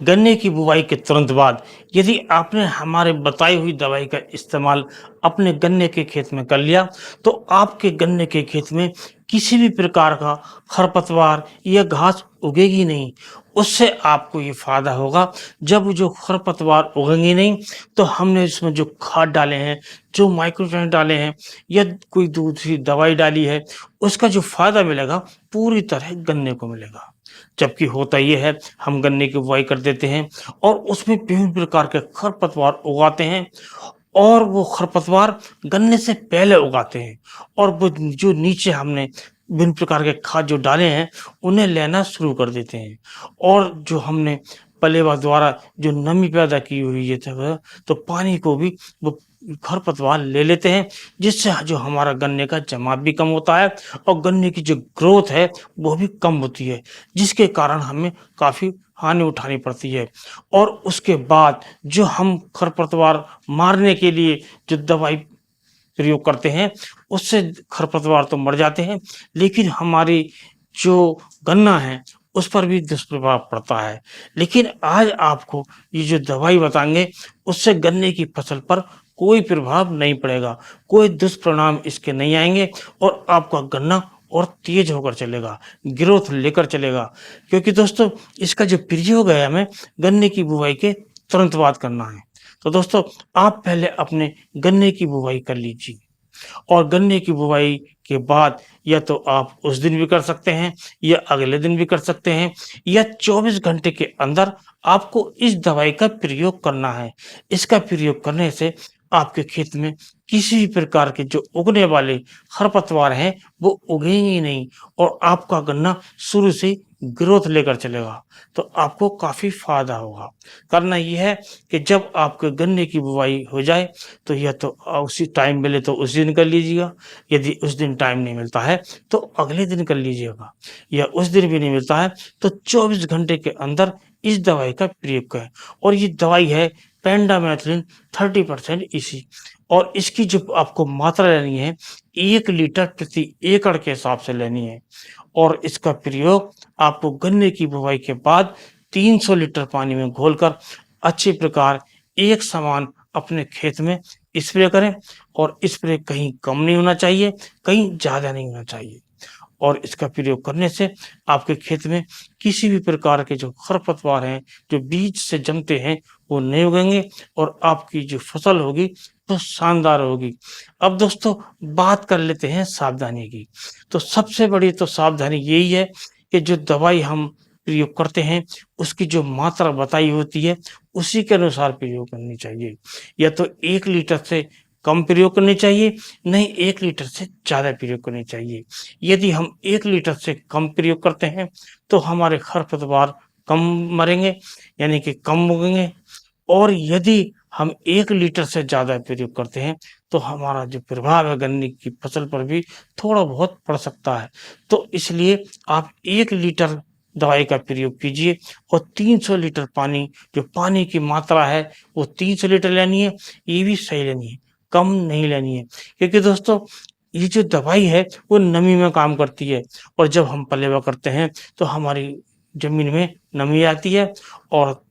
गन्ने की बुवाई के तुरंत बाद यदि आपने हमारे बताई हुई दवाई का इस्तेमाल अपने गन्ने के खेत में कर लिया, तो आपके गन्ने के खेत में किसी भी प्रकार का खरपतवार या घास उगेगी नहीं। उससे आपको ये फ़ायदा होगा, जब जो खरपतवार उगेंगे नहीं, तो हमने इसमें जो खाद डाले हैं, जो माइक्रोन्यूट्रिएंट डाले हैं या कोई दूसरी दवाई डाली है, उसका जो फ़ायदा मिलेगा, पूरी तरह गन्ने को मिलेगा। जबकि होता ये है, हम गन्ने की बुवाई कर देते हैं और उसमें विभिन्न प्रकार के खरपतवार उगाते हैं और वो खरपतवार गन्ने से पहले उगाते हैं और वो जो नीचे हमने विभिन्न प्रकार के खाद जो डाले हैं, उन्हें लेना शुरू कर देते हैं और जो हमने पलेवा द्वारा जो नमी पैदा की हुई है तो पानी को भी वो खरपतवार ले लेते हैं, जिससे जो हमारा गन्ने का जमाव भी कम होता है और गन्ने की जो ग्रोथ है वो भी कम होती है, जिसके कारण हमें काफ़ी हानि उठानी पड़ती है। और उसके बाद जो हम खरपतवार मारने के लिए जो दवाई प्रयोग करते हैं, उससे खरपतवार तो मर जाते हैं, लेकिन हमारी जो गन्ना है, उस पर भी दुष्प्रभाव पड़ता है। लेकिन आज आपको ये जो दवाई बताएँगे, उससे गन्ने की फसल पर कोई प्रभाव नहीं पड़ेगा, कोई दुष्परिणाम इसके नहीं आएँगे और आपका गन्ना और तेज़ होकर चलेगा, ग्रोथ लेकर चलेगा। क्योंकि दोस्तों, इसका जो प्रयोग है हमें गन्ने की बुवाई के तुरंत बाद करना है। तो दोस्तों, आप पहले अपने गन्ने की बुवाई कर लीजिए और गन्ने की बुवाई के बाद या तो आप उस दिन भी कर सकते हैं या अगले दिन भी कर सकते हैं या 24 घंटे के अंदर आपको इस दवाई का प्रयोग करना है। इसका प्रयोग करने से आपके खेत में किसी भी प्रकार के जो उगने वाले खरपतवार हैं, वो उगेंगे ही नहीं और आपका गन्ना शुरू से ग्रोथ लेकर चलेगा। तो आपको काफ़ी फ़ायदा होगा। करना ये है कि जब आपके गन्ने की बुवाई हो जाए, तो या तो उसी टाइम मिले तो उस दिन कर लीजिएगा, यदि उस दिन टाइम नहीं मिलता है तो अगले दिन कर लीजिएगा, या उस दिन भी नहीं मिलता है तो 24 घंटे के अंदर इस दवाई का प्रयोग करें। और ये दवाई है पेंडामेथलिन 30% ईसी और इसकी जो आपको मात्रा लेनी है 1 लीटर प्रति एकड़ के हिसाब से लेनी है और इसका प्रयोग आपको गन्ने की बुवाई के बाद 300 लीटर पानी में घोलकर अच्छी प्रकार एक समान अपने खेत में स्प्रे करें और स्प्रे कहीं कम नहीं होना चाहिए, कहीं ज़्यादा नहीं होना चाहिए। और इसका प्रयोग करने से आपके खेत में किसी भी प्रकार के जो खरपतवार हैं, जो बीज से जमते हैं, वो नहीं उगेंगे और आपकी जो फसल होगी वो शानदार होगी। अब दोस्तों, बात कर लेते हैं सावधानी की। तो सबसे बड़ी तो सावधानी यही है कि जो दवाई हम प्रयोग करते हैं, उसकी जो मात्रा बताई होती है, उसी के अनुसार प्रयोग करनी चाहिए। या तो 1 लीटर से कम प्रयोग करनी चाहिए, नहीं 1 लीटर से ज़्यादा प्रयोग करनी चाहिए। यदि हम 1 लीटर से कम प्रयोग करते हैं, तो हमारे खरपतवार कम मरेंगे, यानी कि कम उगेंगे और यदि हम 1 लीटर से ज़्यादा प्रयोग करते हैं, तो हमारा जो प्रभाव है गन्ने की फसल पर भी थोड़ा बहुत पड़ सकता है। तो इसलिए आप 1 लीटर दवाई का प्रयोग कीजिए और 300 लीटर पानी, जो पानी की मात्रा है, वो 300 लीटर लेनी है, ये भी सही लेनी है, कम नहीं लेनी है। क्योंकि दोस्तों, ये जो दवाई है, वो नमी में काम करती है और जब हम पलेवा करते हैं, तो हमारी ज़मीन में नमी आती है और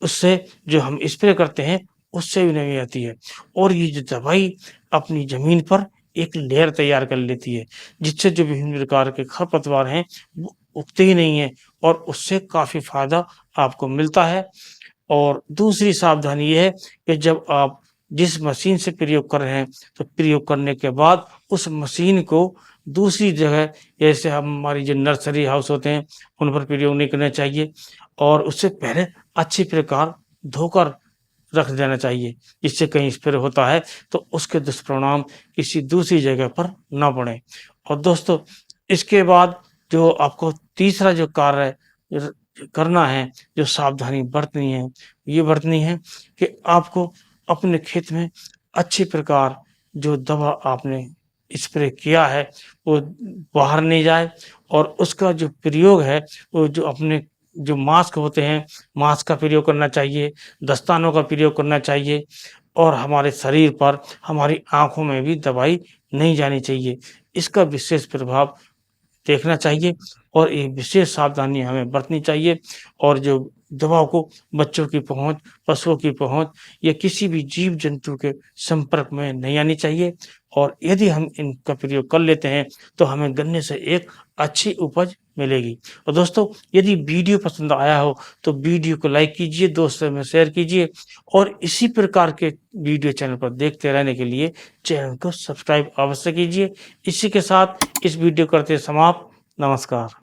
उससे जो हम स्प्रे करते हैं, उससे भी नमी आती है और ये जो दवाई अपनी ज़मीन पर एक लेयर तैयार कर लेती है, जिससे जो विभिन्न प्रकार के खरपतवार हैं, वो उगते ही नहीं हैं और उससे काफ़ी फ़ायदा आपको मिलता है। और दूसरी सावधानी ये है कि जब आप जिस मशीन से प्रयोग कर रहे हैं, तो प्रयोग करने के बाद उस मशीन को दूसरी जगह, जैसे हमारी जो नर्सरी हाउस होते हैं, उन पर प्रयोग नहीं करना चाहिए और उससे पहले अच्छी प्रकार धोकर रख देना चाहिए, जिससे कहीं स्प्रे होता है तो उसके दुष्परिणाम किसी दूसरी जगह पर ना पड़ें। और दोस्तों, इसके बाद जो आपको तीसरा जो कार्य र करना है, जो सावधानी बरतनी है, ये बरतनी है कि आपको अपने खेत में अच्छी प्रकार जो दवा आपने स्प्रे किया है, वो बाहर नहीं जाए और उसका जो प्रयोग है, वो जो अपने जो मास्क होते हैं, मास्क का प्रयोग करना चाहिए, दस्तानों का प्रयोग करना चाहिए और हमारे शरीर पर, हमारी आँखों में भी दवाई नहीं जानी चाहिए। इसका विशेष प्रभाव देखना चाहिए और ये विशेष सावधानी हमें बरतनी चाहिए और जो दवाओं को बच्चों की पहुँच, पशुओं की पहुँच या किसी भी जीव-जंतु के संपर्क में नहीं आनी चाहिए और यदि हम इनका प्रयोग कर लेते हैं, तो हमें गन्ने से एक अच्छी उपज मिलेगी। और दोस्तों, यदि वीडियो पसंद आया हो, तो वीडियो को लाइक कीजिए, दोस्तों में शेयर कीजिए और इसी प्रकार के वीडियो चैनल पर देखते रहने के लिए चैनल को सब्सक्राइब अवश्य कीजिए। इसी के साथ इस वीडियो करते समाप्त। नमस्कार।